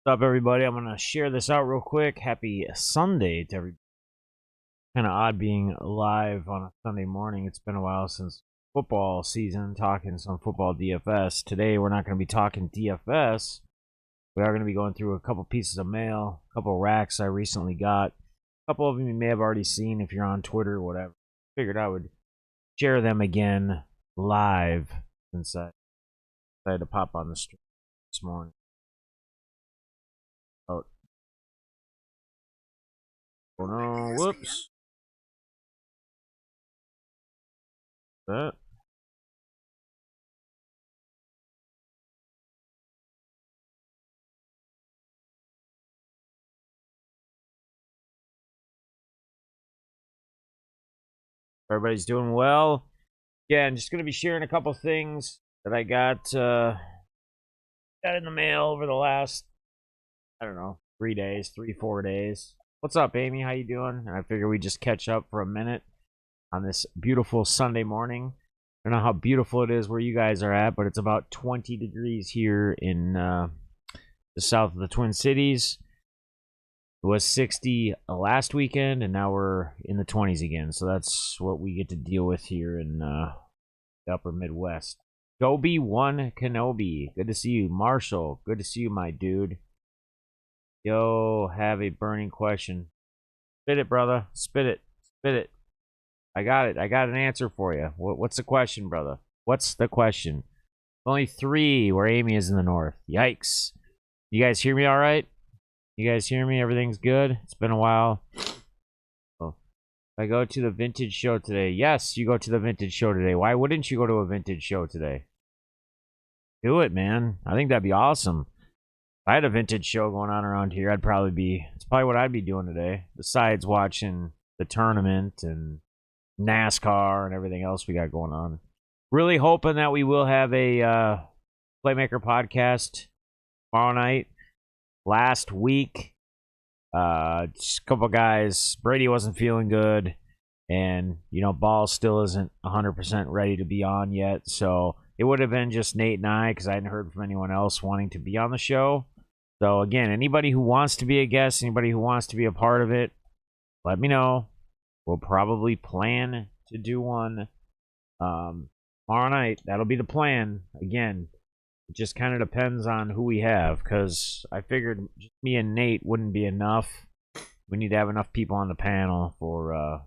What's up, everybody? I'm gonna share this out real quick. Happy Sunday to everybody. Kind of odd being live on a Sunday morning. It's been a while since football season, talking some football DFS. Today we're not going to be talking DFS. We are going to be going through a couple pieces of mail, a couple racks I recently got. A couple of them you may have already seen if you're on Twitter or whatever. Figured I would share them again live since I decided to pop on the stream this morning. Oh no, whoops. That. Everybody's doing well. Yeah, I'm just going to be sharing a couple things that I got in the mail over the last, I don't know, 4 days. What's up, Amy? How you doing? I figure we just catch up for a minute on this beautiful Sunday morning. I don't know how beautiful it is where you guys are at, but it's about 20 degrees here in the south of the Twin Cities. It was 60 last weekend, and now we're in the 20s again. So that's what we get to deal with here in the upper Midwest. Gobi1 Kenobi, good to see you. Marshall, good to see you, my dude. Yo, have a burning question. Spit it, brother. Spit it. Spit it. I got it. I got an answer for you. What's the question, brother? What's the question? Only 3 where Amy is in the north. Yikes. You guys hear me all right? You guys hear me? Everything's good? It's been a while. Oh. I go to the vintage show today. Yes, you go to the vintage show today. Why wouldn't you go to a vintage show today? Do it, man. I think that'd be awesome. If I had a vintage show going on around here, it's probably what I'd be doing today. Besides watching the tournament and NASCAR and everything else we got going on. Really hoping that we will have a Playmaker podcast tomorrow night. Last week, just a couple guys. Brady wasn't feeling good, and Ball still isn't 100% ready to be on yet. So it would have been just Nate and I, because I hadn't heard from anyone else wanting to be on the show. So again, anybody who wants to be a guest, anybody who wants to be a part of it, let me know. We'll probably plan to do one tomorrow night. That'll be the plan. Again, it just kind of depends on who we have, because I figured just me and Nate wouldn't be enough. We need to have enough people on the panel for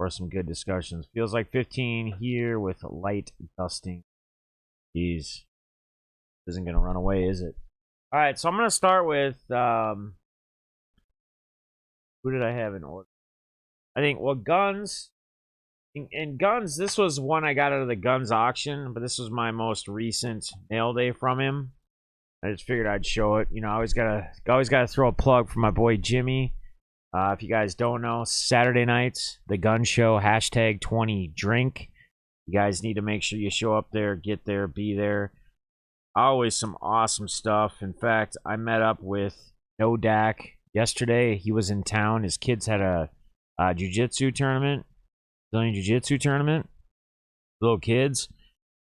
some good discussions. Feels like 15 here with light dusting. Jeez. Isn't going to run away, is it? All right, so I'm going to start with who did I have in order? I think, Gunz. And Gunz, this was one I got out of the Gunz auction, but this was my most recent mail day from him. I just figured I'd show it. I always gotta throw a plug for my boy Jimmy. If you guys don't know, Saturday nights, the Gun Show, #20drink. You guys need to make sure you show up there, get there, be there. Always some awesome stuff. In fact, I met up with No Dak yesterday. He was in town. His kids had a jiu-jitsu tournament, Brazilian jiu-jitsu tournament, little kids,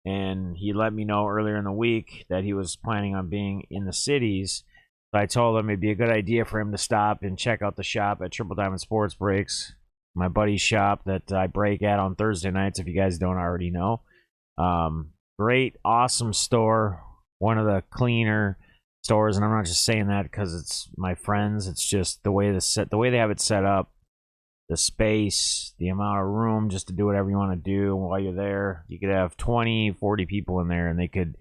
and he let me know earlier in the week that he was planning on being in the cities. So I told him it'd be a good idea for him to stop and check out the shop at Triple Diamond Sports Breaks, my buddy's shop that I break at on Thursday nights, if you guys don't already know. Great, awesome store. One of the cleaner stores, and I'm not just saying that because it's my friends. It's just the way they have it set up, the space, the amount of room just to do whatever you want to do while you're there. You could have 20, 40 people in there, and they could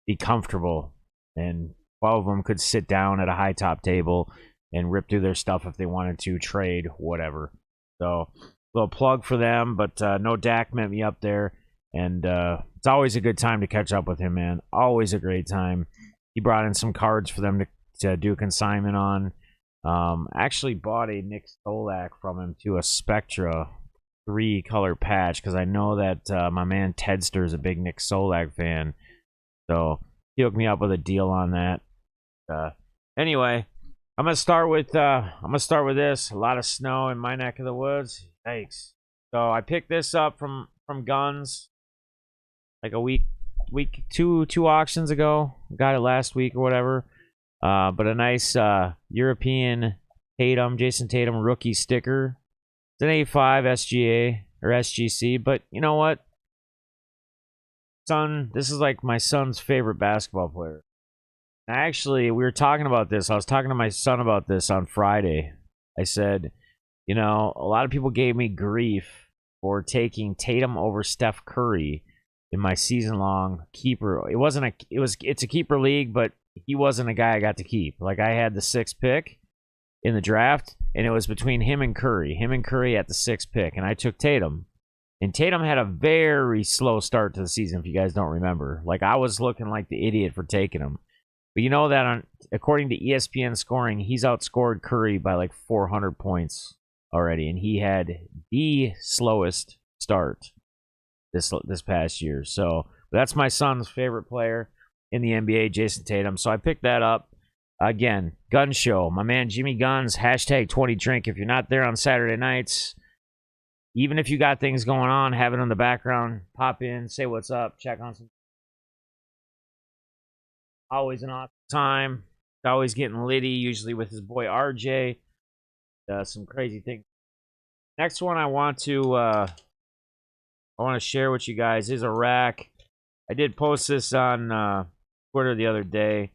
be comfortable, and 12 of them could sit down at a high top table and rip through their stuff if they wanted to, trade, whatever. So, little plug for them, but No Dak met me up there, and it's always a good time to catch up with him, man. Always a great time. He brought in some cards for them to do a consignment on. Actually bought a Nick Solak from him to a Spectra 3-color patch, because I know that my man Tedster is a big Nick Solak fan. So he hooked me up with a deal on that. Anyway, I'm gonna start with this. A lot of snow in my neck of the woods. Thanks. So I picked this up from Gunz like a week two auctions ago. Got it last week or whatever. But a nice European Jason Tatum rookie sticker. It's an A5 SGA or SGC, but you know what? Son, this is like my son's favorite basketball player. Actually, we were talking about this. I was talking to my son about this on Friday. I said, you know, a lot of people gave me grief for taking Tatum over Steph Curry in my season-long keeper. It's a keeper league, but he wasn't a guy I got to keep. Like, I had the 6th pick in the draft, and it was between him and Curry at the 6th pick, and I took Tatum. And Tatum had a very slow start to the season, if you guys don't remember. Like, I was looking like the idiot for taking him. But you know that according to ESPN scoring, he's outscored Curry by like 400 points already, and he had the slowest start this past year. So that's my son's favorite player in the NBA, Jason Tatum. So I picked that up. Again, Gun Show. My man Jimmy Gunz, #20drink. If you're not there on Saturday nights, even if you got things going on, have it in the background, pop in, say what's up, check on some. Always an awesome time. Always getting litty, usually with his boy RJ. Some crazy things. Next one I want to share with you guys is a RAK. I did post this on Twitter the other day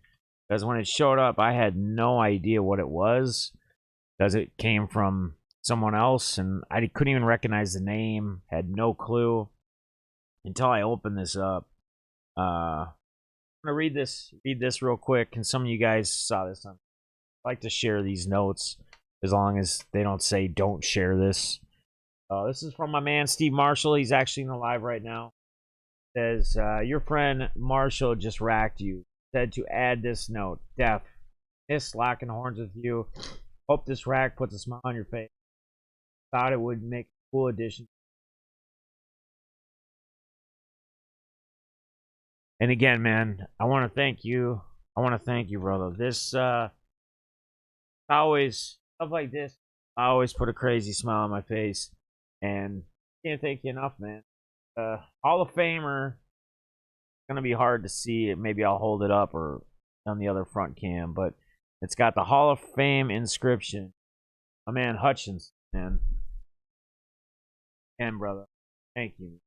because when it showed up, I had no idea what it was because it came from someone else, and I couldn't even recognize the name. Had no clue until I opened this up. I'm gonna read this real quick, and some of you guys saw this. I like to share these notes as long as they don't say don't share this. This is from my man Steve Marshall. He's actually in the live right now. It says, your friend Marshall just racked you. Said to add this note. Def, miss locking horns with you. Hope this rack puts a smile on your face. Thought it would make a cool addition. And again, man, I want to thank you. Brother. This, always, stuff like this, I always put a crazy smile on my face. And can't thank you enough, man. Hall of Famer, going to be hard to see. Maybe I'll hold it up or on the other front cam. But it's got the Hall of Fame inscription. My man Hutchins, man. And, brother, thank you.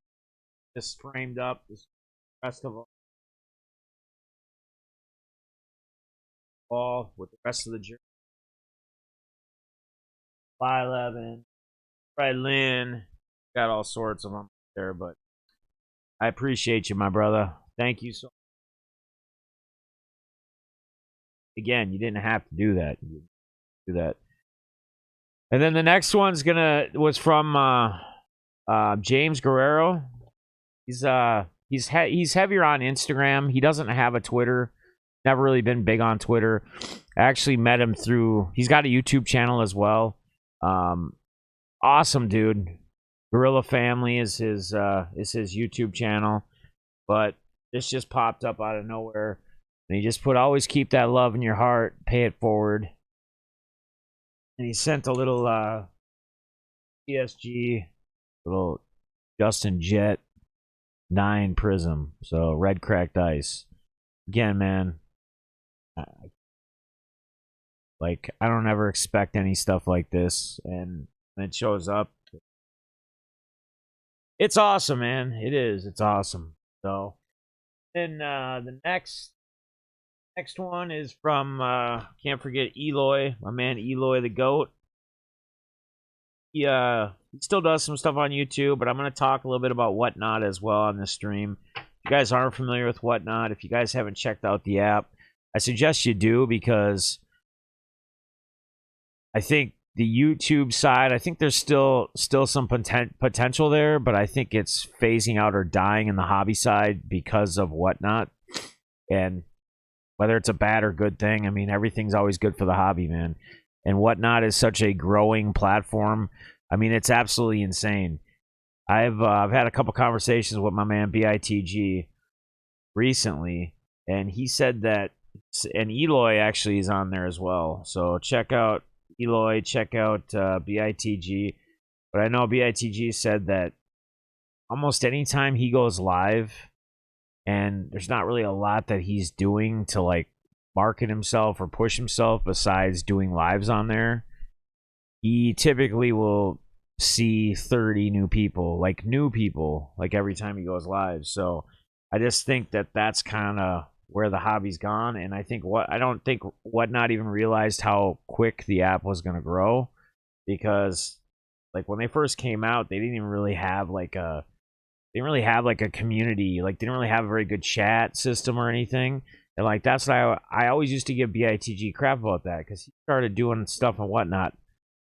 Just framed up this rest of all with the rest of the jersey. 5'11", Fred Lynn, got all sorts of them there, but I appreciate you, my brother. Thank you so much. Again, you didn't have to do that. You do that. And then the next one's was from James Guerrero. He's heavier on Instagram. He doesn't have a Twitter. Never really been big on Twitter. I actually met him through. He's got a YouTube channel as well. Awesome dude. Gorilla Family is his YouTube channel. But this just popped up out of nowhere. And he just put, always keep that love in your heart. Pay it forward. And he sent a little PSG, little Justin Jet 9 Prism. So red cracked ice. Again, man. Like, I don't ever expect any stuff like this, and when it shows up, it's awesome, man. It is. It's awesome. So, then the next one is from can't forget Eloy, my man Eloy the GOAT. He still does some stuff on YouTube, but I'm gonna talk a little bit about Whatnot as well on this stream. If you guys aren't familiar with Whatnot, if you guys haven't checked out the app, I suggest you do, because I think the YouTube side, I think there's still some potential there, but I think it's phasing out or dying in the hobby side because of Whatnot. And whether it's a bad or good thing, I mean, everything's always good for the hobby, man. And Whatnot is such a growing platform. I mean, it's absolutely insane. I've had a couple conversations with my man BITG recently, and he said that, and Eloy actually is on there as well. So check out Eloy, check out BITG. But I know BITG said that almost anytime he goes live, and there's not really a lot that he's doing to like market himself or push himself besides doing lives on there, he typically will see 30 new people, like every time he goes live. So I just think that that's kind of where the hobby's gone. And I don't think Whatnot even realized how quick the app was going to grow, because like when they first came out, they didn't even really have like a community. Like they didn't really have a very good chat system or anything. And like that's why I always used to give BITG crap about that, because he started doing stuff and Whatnot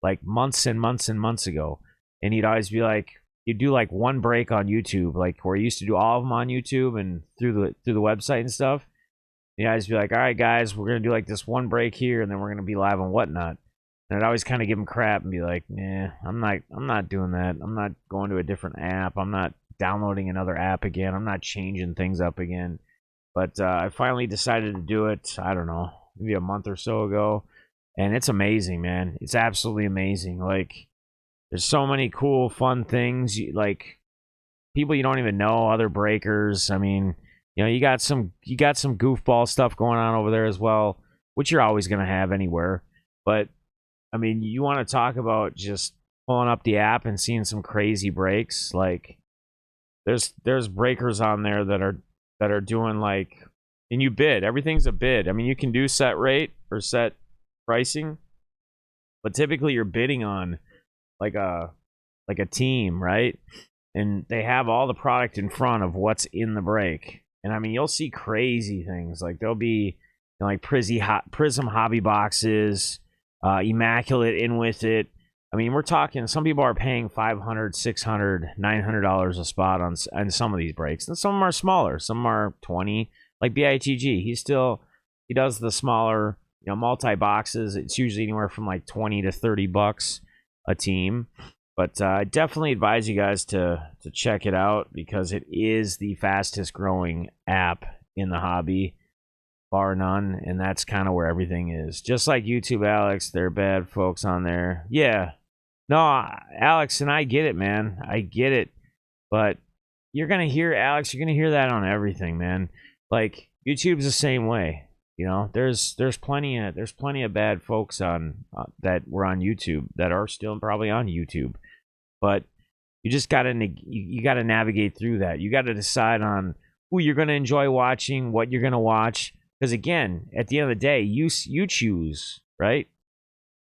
like months and months and months ago, and he'd always be like, he'd do like one break on YouTube, like where he used to do all of them on YouTube and through the website and stuff. He'd always be like, all right guys, we're gonna do like this one break here, and then we're gonna be live on Whatnot. And I'd always kind of give him crap and be like, nah, I'm not doing that. I'm not going to a different app. I'm not downloading another app again. I'm not changing things up again. But I finally decided to do it, I don't know, maybe a month or so ago. And it's amazing, man. It's absolutely amazing. Like, there's so many cool, fun things. Like, people you don't even know, other breakers. I mean, you know, you got some goofball stuff going on over there as well, which you're always going to have anywhere. But, I mean, you want to talk about just pulling up the app and seeing some crazy breaks. Like, there's breakers on there that are doing like, and you bid. Everything's a bid. I mean, you can do set rate or set pricing, but typically you're bidding on like a team, right? And they have all the product in front of what's in the break. And I mean, you'll see crazy things. Like there'll be, you know, like Prism hobby boxes, Immaculate in with it. I mean, we're talking, some people are paying $500, $600, $900 a spot on some of these breaks. And some of them are smaller. Some are 20, like BITG. He does the smaller, you know, multi-boxes. It's usually anywhere from like 20 to 30 bucks a team. But I definitely advise you guys to check it out, because it is the fastest growing app in the hobby, bar none. And that's kind of where everything is. Just like YouTube, Alex, they're bad folks on there. Yeah. No, Alex, and I get it, man. I get it. But you're going to hear, Alex, you're going to hear that on everything, man. Like, YouTube's the same way. You know, there's plenty of bad folks on that were on YouTube that are still probably on YouTube. But you just got to you got to navigate through that. You got to decide on who you're going to enjoy watching, what you're going to watch. Because again, at the end of the day, you choose, right?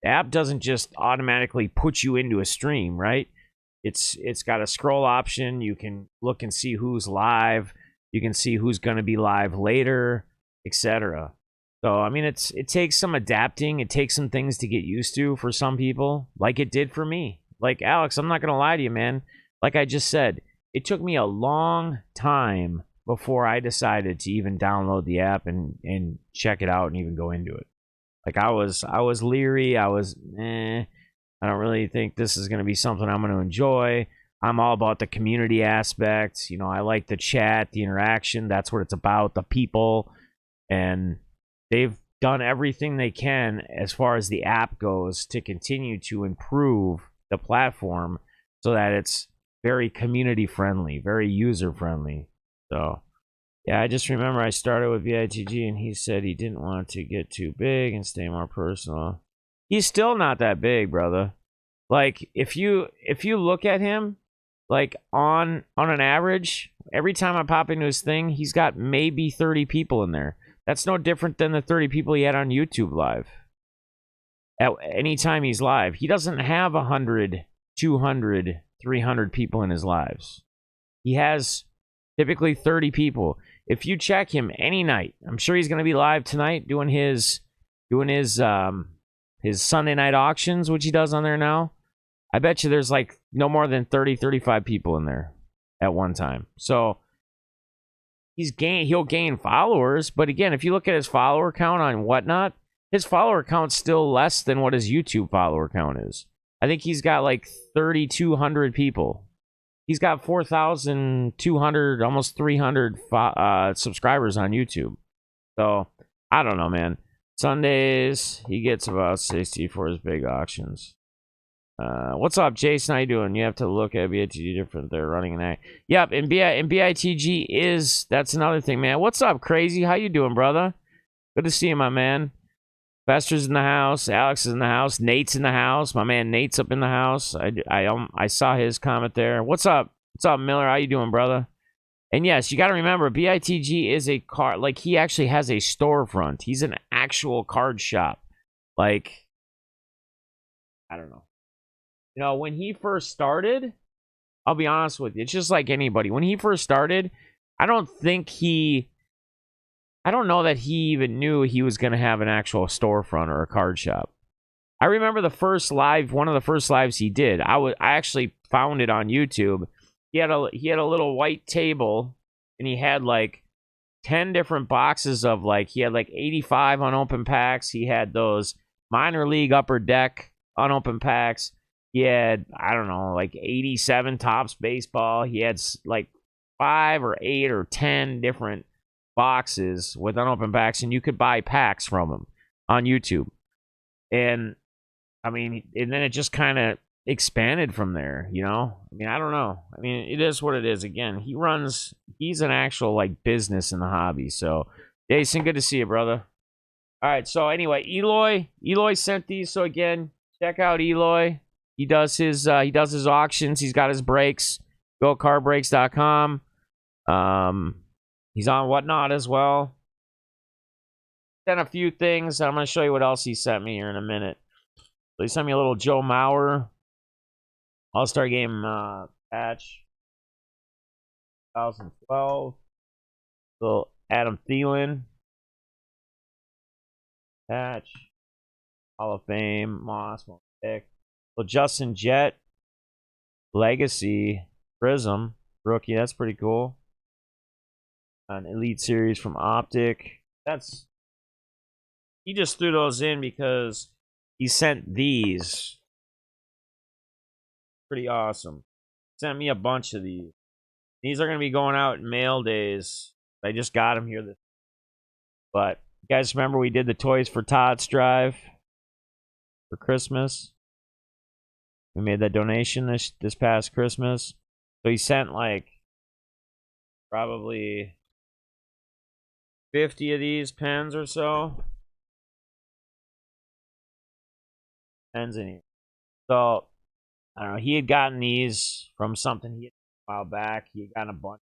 The app doesn't just automatically put you into a stream, right? It's got a scroll option. You can look and see who's live. You can see who's going to be live later, etc. So, I mean, it takes some adapting. It takes some things to get used to for some people, like it did for me. Like, Alex, I'm not going to lie to you, man. Like I just said, it took me a long time before I decided to even download the app and check it out and even go into it. Like, I was leery. I don't really think this is going to be something I'm going to enjoy. I'm all about the community aspect. You know, I like the chat, the interaction. That's what it's about, the people. And they've done everything they can as far as the app goes to continue to improve the platform so that it's very community friendly, very user friendly. So, yeah, I just remember I started with VITG and he said he didn't want to get too big and stay more personal. He's still not that big, brother. Like, if you look at him, like on an average, every time I pop into his thing, he's got maybe 30 people in there. That's no different than the 30 people he had on YouTube live. At any time he's live, he doesn't have 100, 200, 300 people in his lives. He has typically 30 people. If you check him any night, I'm sure he's going to be live tonight doing his Sunday night auctions, which he does on there now. I bet you there's like no more than 30, 35 people in there at one time. So he'll gain followers, but again, if you look at his follower count on Whatnot, his follower count's still less than what his YouTube follower count is. I think he's got like 3,200 people. He's got 4,200, almost 300 subscribers on YouTube. So, I don't know, man. Sundays, he gets about 60 for his big auctions. What's up, Jason? How you doing? You have to look at BITG different. They're running an act. Yep, and BITG is, that's another thing, man. What's up, Crazy? How you doing, brother? Good to see you, my man. Fester's in the house. Alex is in the house. Nate's in the house. My man Nate's up in the house. I saw his comment there. What's up? What's up, Miller? How you doing, brother? And yes, you got to remember, BITG is a card. Like, he actually has a storefront. He's an actual card shop. Like, I don't know. You know, when he first started, I'll be honest with you, it's just like anybody. When he first started, I don't know that he even knew he was going to have an actual storefront or a card shop. I remember the first live, one of the first lives he did. I actually found it on YouTube. He had a little white table, and he had like 10 different boxes of like, he had like 85 unopened packs. He had those minor league upper deck unopened packs. He had, I don't know, like 87 Topps baseball. He had like 5 or 8 or 10 different boxes with unopened packs, and you could buy packs from him on YouTube. And I mean, and then it just kind of expanded from there, you know? I mean, I don't know. I mean, it is what it is. Again, he's an actual like business in the hobby. So, Jason, good to see you, brother. All right, so anyway, Eloy sent these. So again, check out Eloy. He does his auctions. He's got his breaks. Go cardbreaks.com. He's on Whatnot as well. Sent a few things. I'm going to show you what else he sent me here in a minute. So he sent me a little Joe Mauer All-Star Game patch. 2012. Little Adam Thielen patch. Hall of Fame. Moss. Pick. Well, Justin Jett. Legacy. Prism. Rookie. That's pretty cool. An Elite Series from Optic. He just threw those in because he sent these. Pretty awesome. Sent me a bunch of these. These are going to be going out in mail days. I just got them here. But you guys remember we did the Toys for Tots drive for Christmas? We made that donation this past Christmas. So he sent like probably 50 of these pens or so. Pens in here. So, I don't know. He had gotten these from something he had a while back. He had gotten a bunch.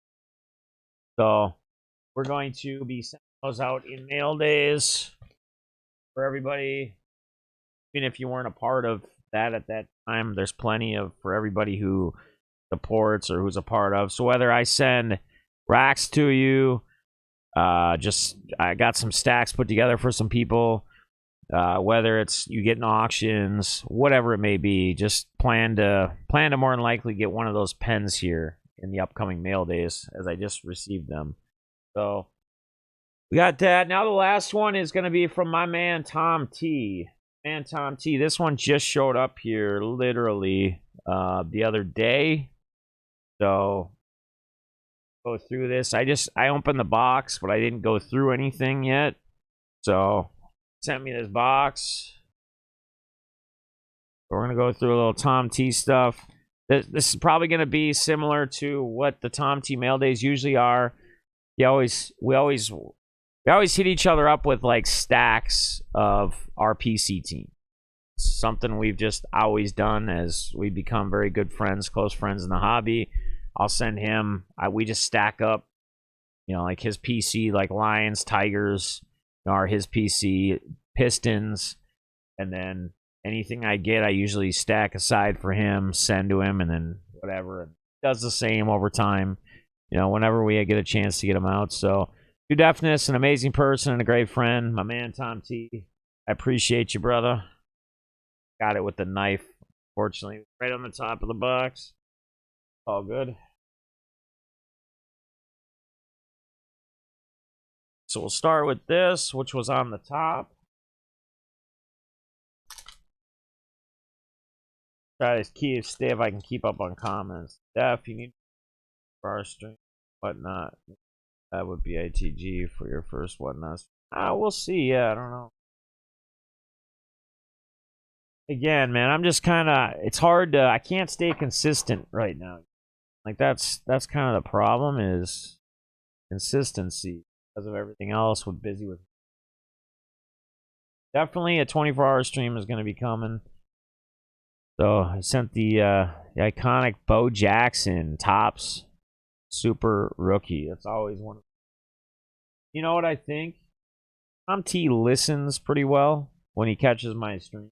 So, we're going to be sending those out in mail days for everybody. Even if you weren't a part of that at that time, there's plenty of for everybody who supports or who's a part of. So, whether I send racks to you, I got some stacks put together for some people. Whether it's you getting auctions, whatever it may be, just plan to more than likely get one of those pens here in the upcoming mail days, as I just received them. So we got that. Now the last one is going to be from my man Thom T. This one just showed up here literally the other day. So go through this. I opened the box, but I didn't go through anything yet. So sent me this box. We're gonna go through a little Thom T stuff. This is probably gonna be similar to what the Thom T mail days usually are. We always hit each other up with like stacks of our PC team. It's something we've just always done as we become very good friends, close friends in the hobby. I'll send him. We just stack up, you know, like his PC, like Lions, Tigers, are his PC, Pistons, and then anything I get, I usually stack aside for him, send to him, and then whatever. And does the same over time, you know, whenever we get a chance to get him out. So, to Deafness, an amazing person and a great friend, my man Thom T. I appreciate you, brother. Got it with the knife, fortunately, right on the top of the box. All good. So we'll start with this, which was on the top. Try to stay if I can keep up on comments. Def, you need for our stream, whatnot. That would be ITG for your first whatnot. We'll see. Yeah, I don't know. Again, man, I'm just kind of. It's hard to. I can't stay consistent right now. Like that's kind of the problem is consistency. Because of everything else, we're busy with definitely a 24-hour stream is going to be coming. So I sent the iconic Bo Jackson Topps Super Rookie. That's always one. You know what I think? Tom T listens pretty well when he catches my stream.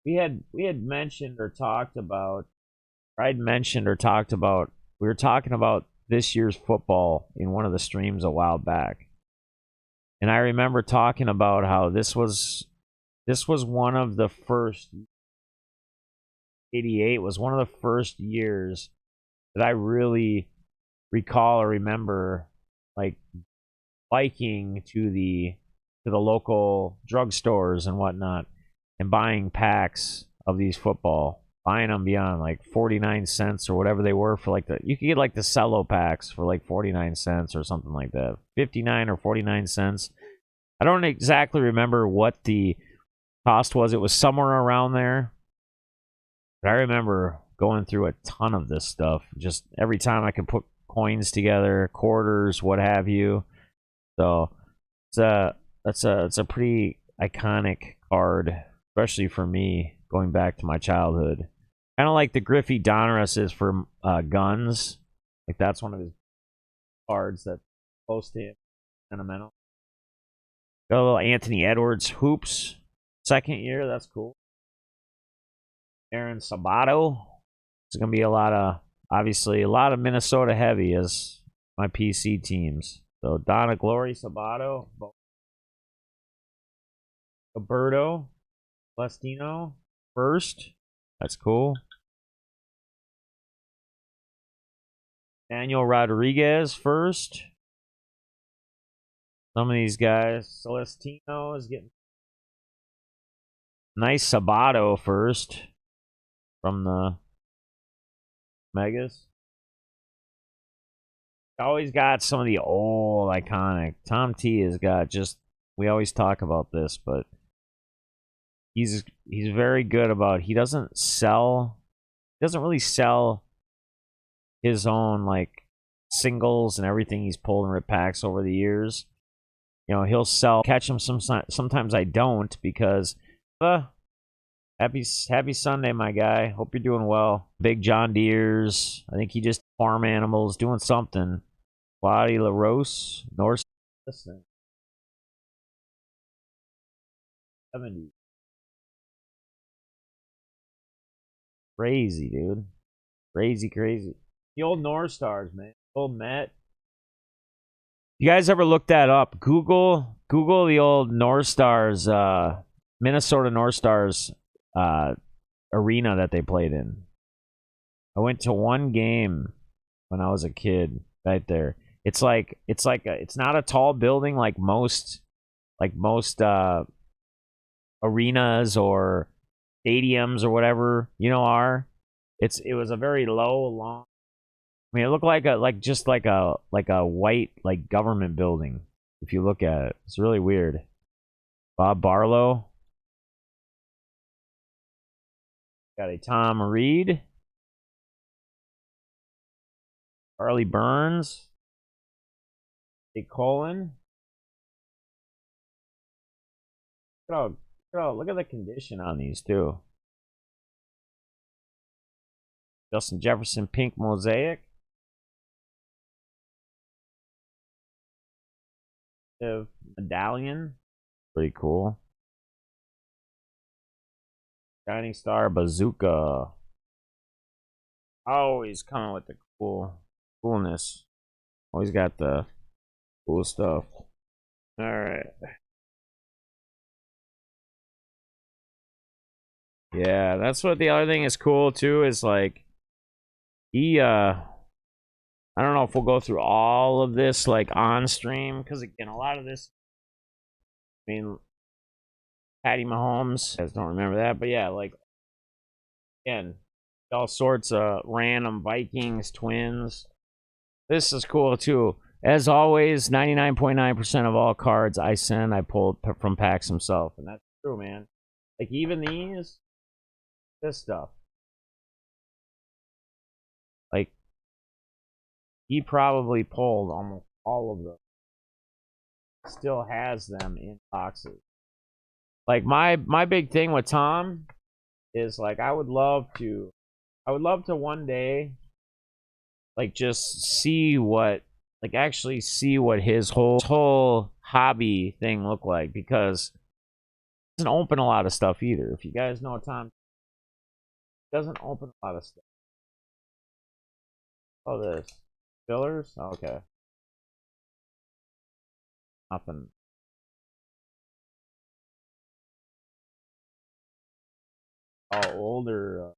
We had mentioned or talked about, or I'd mentioned or talked about, we were talking about this year's football in one of the streams a while back. And I remember talking about how this was one of the first, 88 was one of the first years that I really recall or remember, like, biking to the local drugstores and whatnot and buying packs of these football, buying them beyond like 49 cents or whatever they were for, like, you could get like the cello packs for like 49 cents or something like that, 59 or 49 cents. I don't exactly remember what the cost was. It was somewhere around there. But I remember going through a ton of this stuff. Just every time I could put coins together, quarters, what have you. So it's a pretty iconic card, especially for me, going back to my childhood. Kind of like the Griffey Donruss is for Gunz. Like, that's one of his cards that's close to him, sentimental. Got a little Anthony Edwards hoops, second year. That's cool. Aaron Sabato. It's gonna be obviously a lot of Minnesota heavy as my PC teams. So Donna Glory, Sabato, Alberto, Celestino, first. That's cool. Daniel Rodriguez, first. Some of these guys. Celestino is getting nice. Sabato, first. From the Megas. Always got some of the old iconic. Tom T has got we always talk about this, but he's very good about, he doesn't really sell his own, like, singles and everything he's pulled in rip packs over the years. You know, he'll catch them sometimes I don't, because happy Sunday, my guy. Hope you're doing well. Big John Deere's. I think he just farm animals, doing something. Claudia LaRose, North. Listen. 70. Crazy, dude. Crazy. The old North Stars, man. Old Met. You guys ever look that up? Google the old North Stars, Minnesota North Stars arena that they played in. I went to one game when I was a kid right there. It's not a tall building like most arenas or stadiums or whatever, are. It was a very low, long. I mean, it looked like a white, like, government building. If you look at it, it's really weird. Bob Barlow. Got a Tom Reed. Harley Burns. A Colin. Look at the condition on these too. Justin Jefferson pink mosaic. Medallion. Pretty cool. Shining Star Bazooka. Always coming with the coolness. Always got the cool stuff. Alright. Yeah, that's what the other thing is cool too, is like I don't know if we'll go through all of this like on stream, because again, a lot of this, I mean, Patty Mahomes, you guys don't remember that, but yeah, like, again, all sorts of random Vikings, Twins. This is cool too. As always, 99.9% of all cards I send, I pulled from packs himself, and that's true, man. Like, even this stuff, like, he probably pulled almost all of them. still has them in boxes. Like my big thing with Thom is like I would love to one day like just see what like actually see what his whole hobby thing look like, because it doesn't open a lot of stuff either. If you guys know Thom, doesn't open a lot of stuff. Oh, this fillers? Okay. Nothing. Oh, older.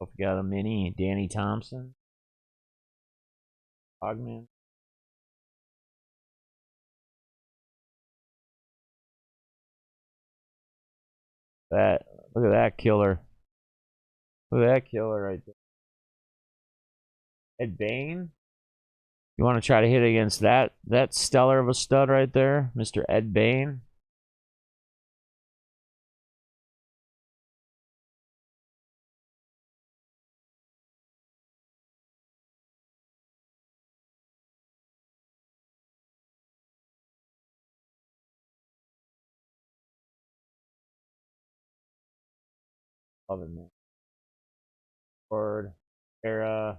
If we got a mini Danny Thompson, Ogman. That look at that killer. Look at that killer right there. Ed Bain. You want to try to hit against that stellar of a stud right there, Mr. Ed Bain. Love it, man. Ford, era.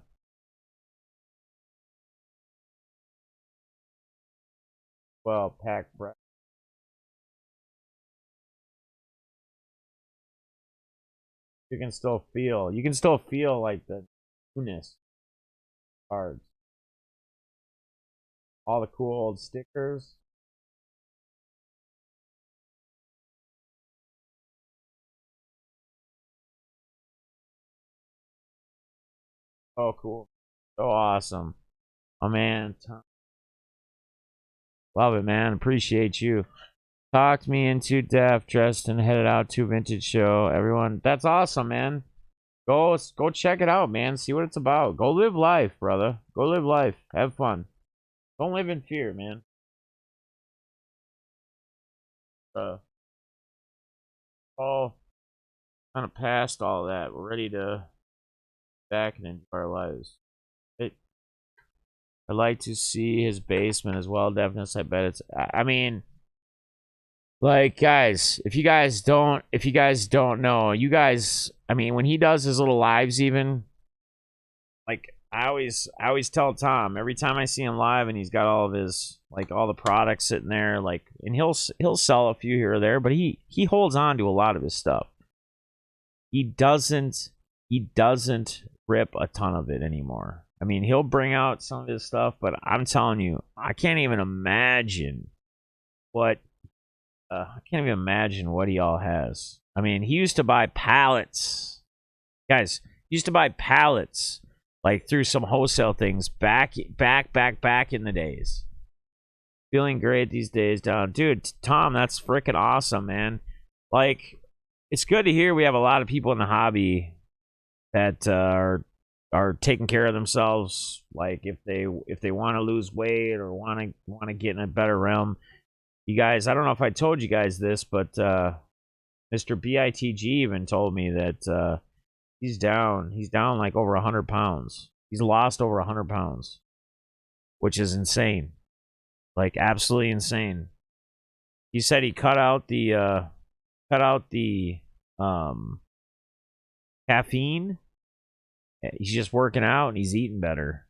Well, pack breath. You can still feel like the newness cards. All the cool old stickers. Oh, cool. So awesome. Oh, man. Love it, man. Appreciate you. Talked me into death, dressed and headed out to vintage show. Everyone, that's awesome, man. Go check it out, man. See what it's about. Go live life, brother. Go live life. Have fun. Don't live in fear, man. Oh, kind of past all that. We're ready to back and enjoy our lives. I'd like to see his basement as well. Definitely, I bet it's. I mean, like, guys, if you guys don't know, you guys. I mean, when he does his little lives, even like I always tell Thom every time I see him live, and he's got all of his like all the products sitting there, like, and he'll sell a few here or there, but he holds on to a lot of his stuff. He doesn't rip a ton of it anymore. I mean, he'll bring out some of his stuff, but I'm telling you, I can't even imagine what he all has. I mean, he used to buy pallets. Guys, he used to buy pallets like through some wholesale things back in the days. Feeling great these days, down. Dude, Thom, that's freaking awesome, man. Like, it's good to hear we have a lot of people in the hobby that are taking care of themselves. Like if they want to lose weight or want to get in a better realm. You guys, I don't know if I told you guys this, but Mr. BITG even told me that he's down like over 100 pounds. He's lost over 100 pounds, which is insane. Like absolutely insane. He said he cut out the caffeine. He's just working out and he's eating better.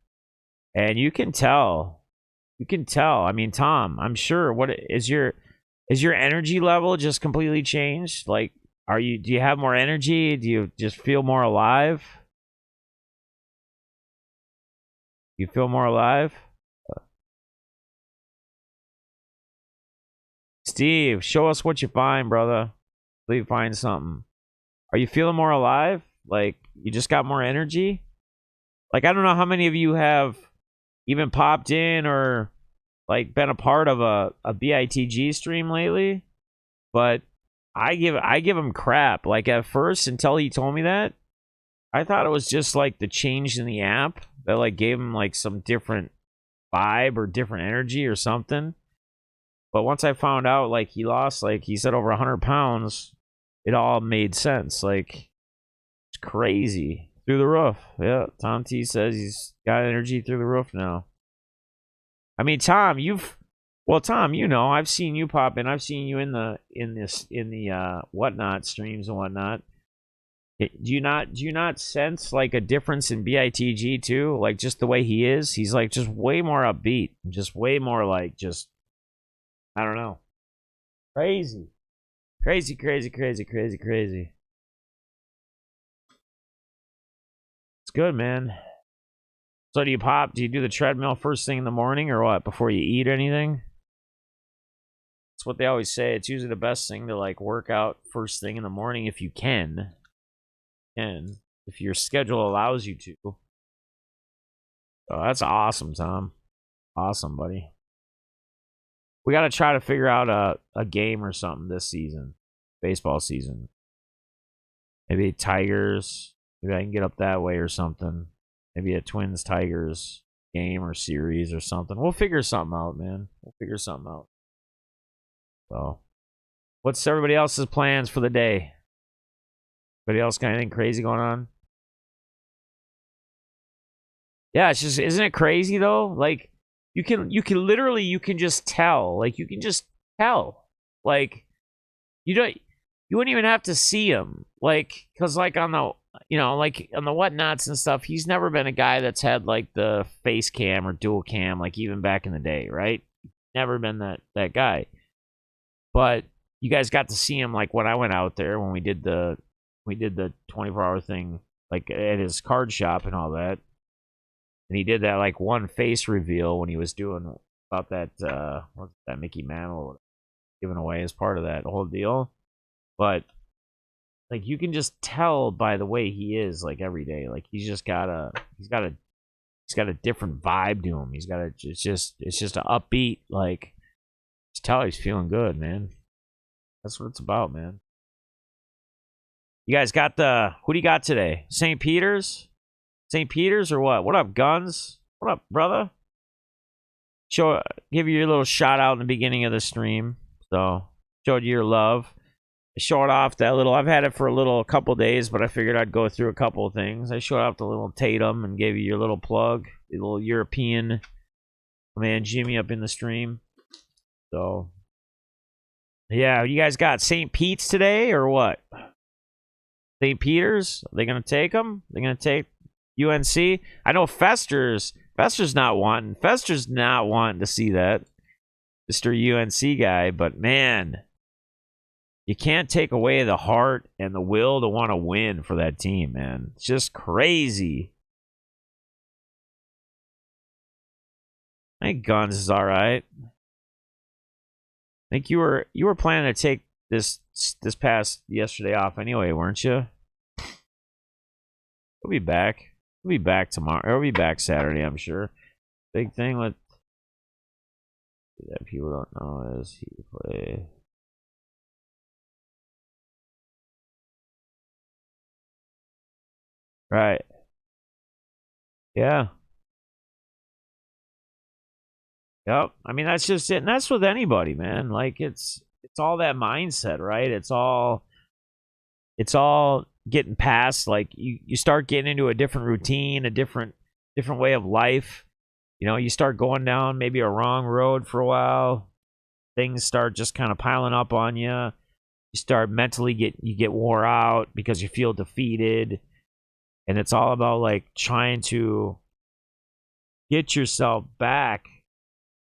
And you can tell. I mean, Thom, I'm sure. What is your energy level just completely changed? Like, do you have more energy? Do you just feel more alive? You feel more alive? Steve, show us what you find, brother. Please find something. Are you feeling more alive? Like, you just got more energy? Like, I don't know how many of you have even popped in or like been a part of a BITG stream lately, but I give him crap. Like at first, until he told me that, I thought it was just like the change in the app that like gave him like some different vibe or different energy or something. But once I found out like he lost, like he said, over 100 pounds, it all made sense. Like, it's crazy. through the roof. Yeah, Tom T says he's got energy through the roof now. I mean, Tom, Tom, you know, I've seen you pop in. I've seen you in the whatnot streams and whatnot. Do you not sense like a difference in BITG too? Like just the way he is, he's like just way more upbeat, just way more like just I don't know, crazy. It's good, man. So do you do the treadmill first thing in the morning or what? Before you eat anything? That's what they always say. It's usually the best thing to like work out first thing in the morning if you can. And if your schedule allows you to. Oh, that's awesome, Tom. Awesome, buddy. We got to try to figure out a game or something this season. Baseball season. Maybe Tigers. Maybe I can get up that way or something. Maybe a Twins-Tigers game or series or something. We'll figure something out, man. We'll figure something out. So, what's everybody else's plans for the day? Anybody else got anything crazy going on? Yeah, it's just, isn't it crazy though? Like, you can just tell. Like, you can just tell. Like, you wouldn't even have to see him. Like, cause like on the, you know, like on the whatnots and stuff, he's never been a guy that's had like the face cam or dual cam, like even back in the day, right? Never been that guy. But you guys got to see him like when I went out there when we did the 24-hour thing, like at his card shop and all that. And he did that like one face reveal when he was doing about that what's that Mickey Mantle given away as part of that whole deal. But like you can just tell by the way he is like every day. Like he's got a different vibe to him. It's just an upbeat, like just tell he's feeling good, man. That's what it's about, man. You guys got who do you got today? St. Peter's? St. Peter's or what? What up, Gunz? What up, brother? Give you your little shout out in the beginning of the stream. So, showed you your love. I showed off that little, I've had it for a couple days, but I figured I'd go through a couple of things. I showed off the little Tatum and gave you your little plug. The little European man Jimmy up in the stream. So, yeah, you guys got St. Pete's today or what? St. Peter's? Are they going to take them? They're going to take UNC? I know Fester's not wanting to see that. Mr. UNC guy, but man, you can't take away the heart and the will to want to win for that team, man. It's just crazy. I think Gunz is all right. I think you were planning to take this past yesterday off anyway, weren't you? He'll be back. He'll be back tomorrow. He'll be back Saturday, I'm sure. Big thing with that people don't know is he play. Right. Yeah. Yep. I mean, that's just it. And that's with anybody, man. Like it's all that mindset, right? It's all getting past, like you start getting into a different routine, a different way of life. You know, you start going down maybe a wrong road for a while. Things start just kind of piling up on you. You start mentally get wore out because you feel defeated. And it's all about like trying to get yourself back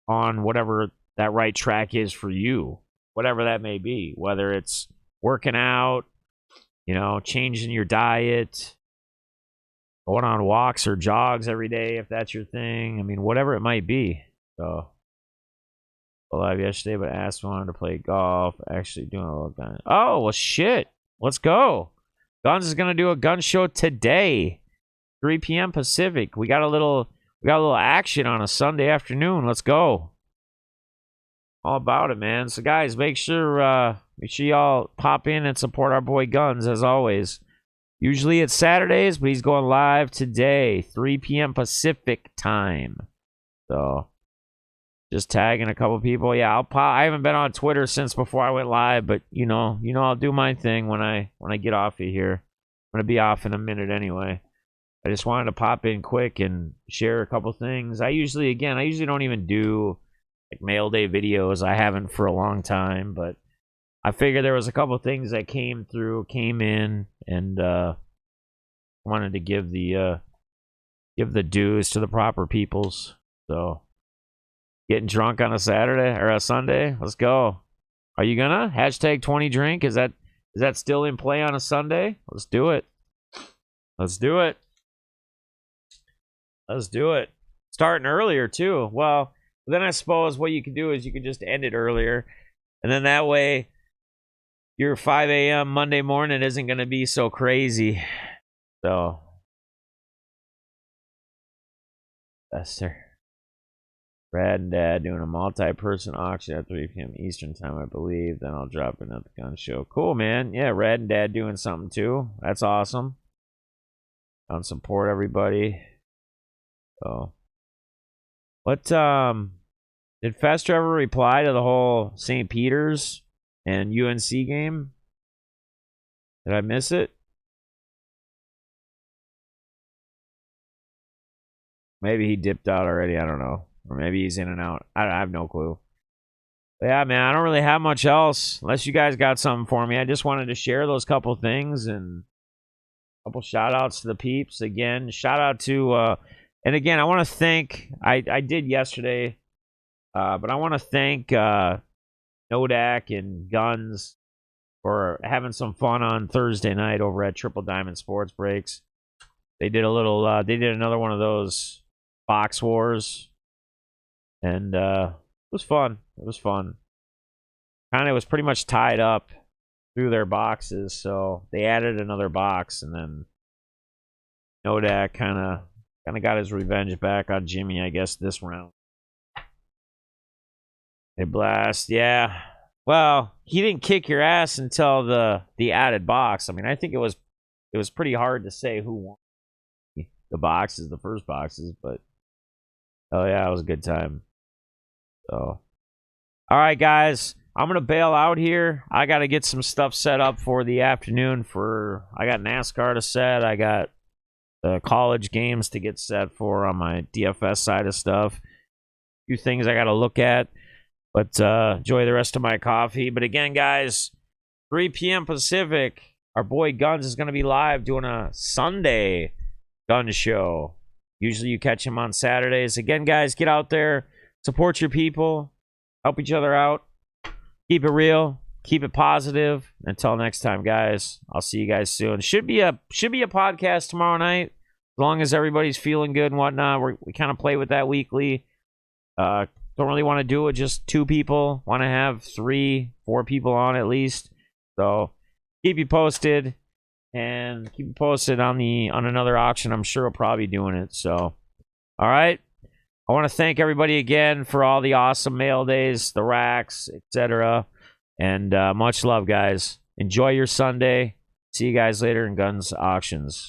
on whatever that right track is for you, whatever that may be, whether it's working out, you know, changing your diet, going on walks or jogs every day if that's your thing. I mean, whatever it might be. So, alive yesterday, but asked one to play golf. Actually doing a little gun. Oh, well, shit. Let's go. Gunz is gonna do a gun show today, 3 p.m. Pacific. We got a little action on a Sunday afternoon. Let's go. All about it, man. So, guys, make sure y'all pop in and support our boy Gunz as always. Usually it's Saturdays, but he's going live today, 3 p.m. Pacific time. So, just tagging a couple people. Yeah, I'll pop. I haven't been on Twitter since before I went live, but you know, I'll do my thing when I get off of here. I'm gonna be off in a minute anyway. I just wanted to pop in quick and share a couple things. I usually don't even do like mail day videos. I haven't for a long time, but I figured there was a couple things that came in, and wanted to give the dues to the proper peoples. So, getting drunk on a Saturday or a Sunday? Let's go. Are you gonna #20drink? Is that still in play on a Sunday? Let's do it. Let's do it. Let's do it. Starting earlier too. Well, then I suppose what you could do is you could just end it earlier, and then that way your 5 a.m. Monday morning isn't going to be so crazy. So, Esther, Brad and Dad doing a multi-person auction at 3 p.m. Eastern time, I believe. Then I'll drop in at the gun show. Cool, man. Yeah, Rad and Dad doing something too. That's awesome. I'll support everybody. So, what did Fester ever reply to the whole St. Peter's and UNC game? Did I miss it? Maybe he dipped out already. I don't know. Or maybe he's in and out. I have no clue. But yeah, man, I don't really have much else. Unless you guys got something for me. I just wanted to share those couple things and a couple shout outs to the peeps. Again, shout out to and again, I want to thank, I did yesterday, but I want to thank Nodak and Gunz for having some fun on Thursday night over at Triple Diamond Sports Breaks. They did another one of those box wars, and it was fun. It was fun. Kind of was pretty much tied up through their boxes, so they added another box, and then Nodak kind of got his revenge back on Jimmy, I guess, this round. They blast, yeah. Well, he didn't kick your ass until the added box. I mean, I think it was pretty hard to say who won the boxes, the first boxes, but oh yeah, it was a good time. So, all right, guys, I'm gonna bail out here. I got to get some stuff set up for the afternoon. I got NASCAR to set. I got the college games to get set for on my DFS side of stuff. A few things I got to look at, but enjoy the rest of my coffee. But again, guys, 3 p.m. Pacific, our boy Gunz is going to be live doing a Sunday gun show. Usually you catch him on Saturdays. Again, guys, get out there, support your people, help each other out, keep it real, keep it positive. Until next time, guys, I'll see you guys soon. Should be a podcast tomorrow night, as long as everybody's feeling good and whatnot. We kind of play with that weekly. Don't really want to do it with just 2 people. Want to have 3, 4 people on at least. So keep you posted, and keep you posted on another auction. I'm sure we'll probably be doing it. So, all right. I want to thank everybody again for all the awesome mail days, the racks, etc. And much love, guys. Enjoy your Sunday. See you guys later in Guns Auctions.